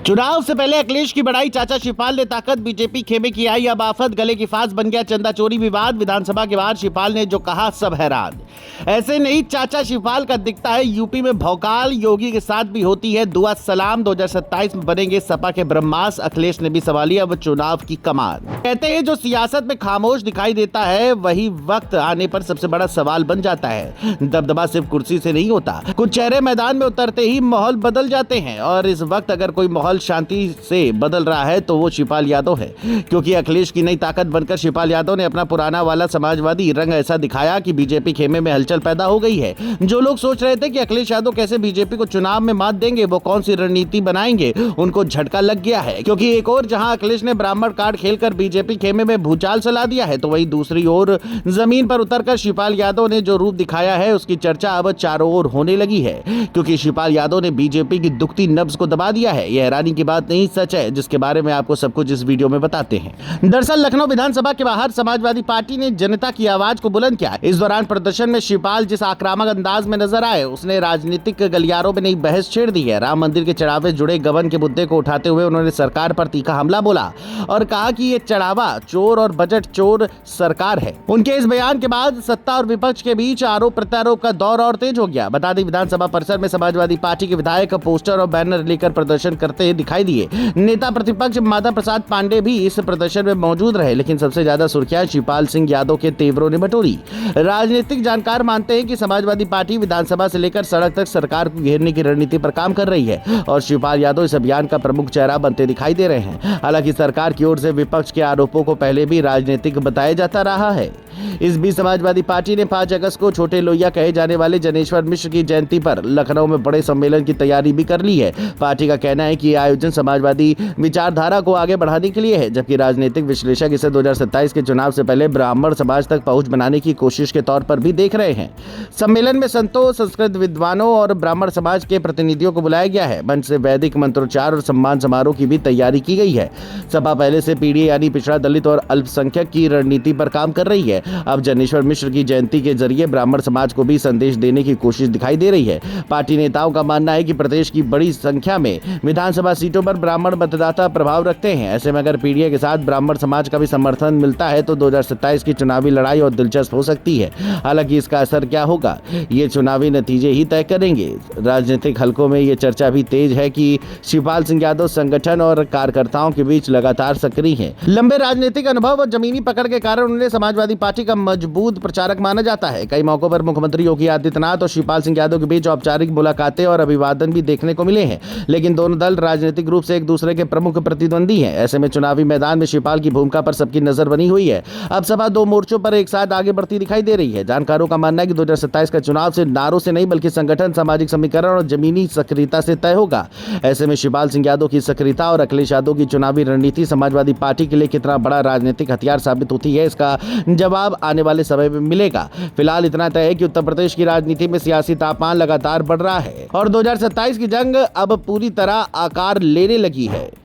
चुनाव से पहले अखिलेश की बढ़ाई, चाचा शिवपाल ने ताकत, बीजेपी खेमे की आई अब आफत, गले की फांस बन गया चंदा चोरी विवाद। विधानसभा के बाहर शिवपाल ने जो कहा सब हैरान। ऐसे नहीं चाचा शिवपाल का दिखता है यूपी में भौकाल, योगी के साथ भी होती है दुआ सलाम। 2027 में बनेंगे सपा के ब्रह्मास, अखिलेश ने भी संभाली अब चुनाव की कमान। कहते हैं जो सियासत में खामोश दिखाई देता है वही वक्त आने पर सबसे बड़ा सवाल बन जाता है। दबदबा सिर्फ कुर्सी से नहीं होता, कुछ चेहरे मैदान में उतरते ही माहौल बदल जाते हैं और इस वक्त अगर कोई माहौल शांति से बदल रहा है तो वो शिवपाल यादव है, क्योंकि अखिलेश की नई ताकत बनकर शिवपाल यादव ने अपना पुराना वाला समाजवादी रंग ऐसा दिखाया कि बीजेपी खेमे में हलचल पैदा हो गई है। जो लोग सोच रहे थे कि अखिलेश यादव कैसे बीजेपी को चुनाव में मात देंगे, वो कौन सी रणनीति बनाएंगे, उनको झटका लग गया है। क्योंकि एक और जहां अखिलेश ने ब्राह्मण कार्ड खेलकर बीजेपी खेमे में भूचाल चला दिया है, तो वहीं दूसरी ओर जमीन पर उतरकर शिवपाल यादव ने जो रूप दिखाया है उसकी चर्चा अब चारों ओर होने लगी है, क्योंकि शिवपाल यादव ने बीजेपी की दुखती नब्ज को दबा दिया है। यह हैरानी की बात नहीं, सच है, जिसके बारे में आपको सब कुछ इस वीडियो में बताते हैं। दरअसल लखनऊ विधानसभा के बाहर समाजवादी पार्टी ने जनता की आवाज को बुलंद किया। इस दौरान प्रदर्शन में शिवपाल जिस आक्रामक अंदाज में नजर आए, उसने राजनीतिक गलियारों में नई बहस छेड़ दी है। राम मंदिर के चढ़ावे जुड़े गबन के मुद्दे को उठाते हुए उन्होंने सरकार पर तीखा हमला बोला और कहा कि ये चढ़ावा चोर और बजट चोर सरकार है। उनके इस बयान के बाद सत्ता और विपक्ष के बीच आरोप प्रत्यारोप का दौर और तेज हो गया। बता दें विधानसभा परिसर में समाजवादी पार्टी के विधायक पोस्टर और बैनर लेकर प्रदर्शन करते दिखाई दिए। नेता प्रतिपक्ष माधव प्रसाद पांडे भी इस प्रदर्शन में मौजूद रहे, लेकिन सबसे ज्यादा सुर्खियां शिवपाल सिंह यादव के तेवरों ने बटोरी। राजनीतिक जानकार मानते हैं कि समाजवादी पार्टी विधानसभा से लेकर सड़क तक सरकार को घेरने की रणनीति पर काम कर रही है और शिवपाल यादव इस अभियान का प्रमुख चेहरा बनते दिखाई दे रहे हैं। हालांकि सरकार की ओर से विपक्ष के आरोपों को पहले भी राजनीतिक बताया जाता रहा है। इस बीच समाजवादी पार्टी ने 5 अगस्त को छोटे लोहिया कहे जाने वाले जनेश्वर मिश्र की जयंती पर लखनऊ में बड़े सम्मेलन की तैयारी भी कर ली है। पार्टी का कहना है कि यह आयोजन समाजवादी विचारधारा को आगे बढ़ाने के लिए है, जबकि राजनीतिक विश्लेषक इसे 2027 के चुनाव से पहले ब्राह्मण समाज तक पहुंच बनाने की कोशिश के तौर पर भी देख रहे हैं। सम्मेलन में संतों, संस्कृत विद्वानों और ब्राह्मण समाज के प्रतिनिधियों को बुलाया गया है। मंच से वैदिक मंत्रोच्चार और सम्मान समारोह की भी तैयारी की गई है। सपा पहले से पीढ़ी यानी पिछड़ा, दलित और अल्पसंख्यक की रणनीति पर काम कर रही है। अब जनेश्वर मिश्र की जयंती के जरिए ब्राह्मण समाज को भी संदेश देने की कोशिश दिखाई दे रही है। पार्टी नेताओं का मानना है कि प्रदेश की बड़ी संख्या में विधानसभा सीटों पर ब्राह्मण मतदाता प्रभाव रखते हैं। ऐसे में अगर पीडीए के साथ ब्राह्मण समाज का भी समर्थन मिलता है तो 2027 की चुनावी लड़ाई और दिलचस्प हो सकती है। हालांकि इसका असर क्या होगा ये चुनावी नतीजे ही तय करेंगे। राजनीतिक हलकों में ये चर्चा भी तेज है कि शिवपाल सिंह यादव संगठन और कार्यकर्ताओं के बीच लगातार सक्रिय हैं। लंबे राजनीतिक अनुभव और जमीनी पकड़ के कारण उन्हें समाजवादी पार्टी का मजबूत प्रचारक माना जाता है। कई मौकों पर मुख्यमंत्री योगी आदित्यनाथ और शिवपाल सिंह यादव के बीच औपचारिक मुलाकातें और अभिवादन भी देखने को मिले हैं, लेकिन दोनों दल राजनीतिक रूप से एक दूसरे के प्रमुख प्रतिद्वंदी हैं। ऐसे में चुनावी मैदान में शिवपाल की भूमिका पर सबकी नजर बनी हुई है। अब सपा 2 मोर्चों पर एक साथ आगे बढ़ती दिखाई दे रही है। जानकारों का मानना है कि 2027 का चुनाव सिर्फ नारों से नहीं बल्कि संगठन, सामाजिक समीकरण और जमीनी सक्रियता से तय होगा। ऐसे में शिवपाल सिंह यादव की सक्रियता और अखिलेश यादव की चुनावी रणनीति समाजवादी पार्टी के लिए कितना बड़ा राजनीतिक हथियार साबित होती है, इसका जवाब आने वाले समय में मिलेगा। फिलहाल इतना तय है कि उत्तर प्रदेश की राजनीति में सियासी तापमान लगातार बढ़ रहा है और 2027 की जंग अब पूरी तरह आकार लेने लगी है।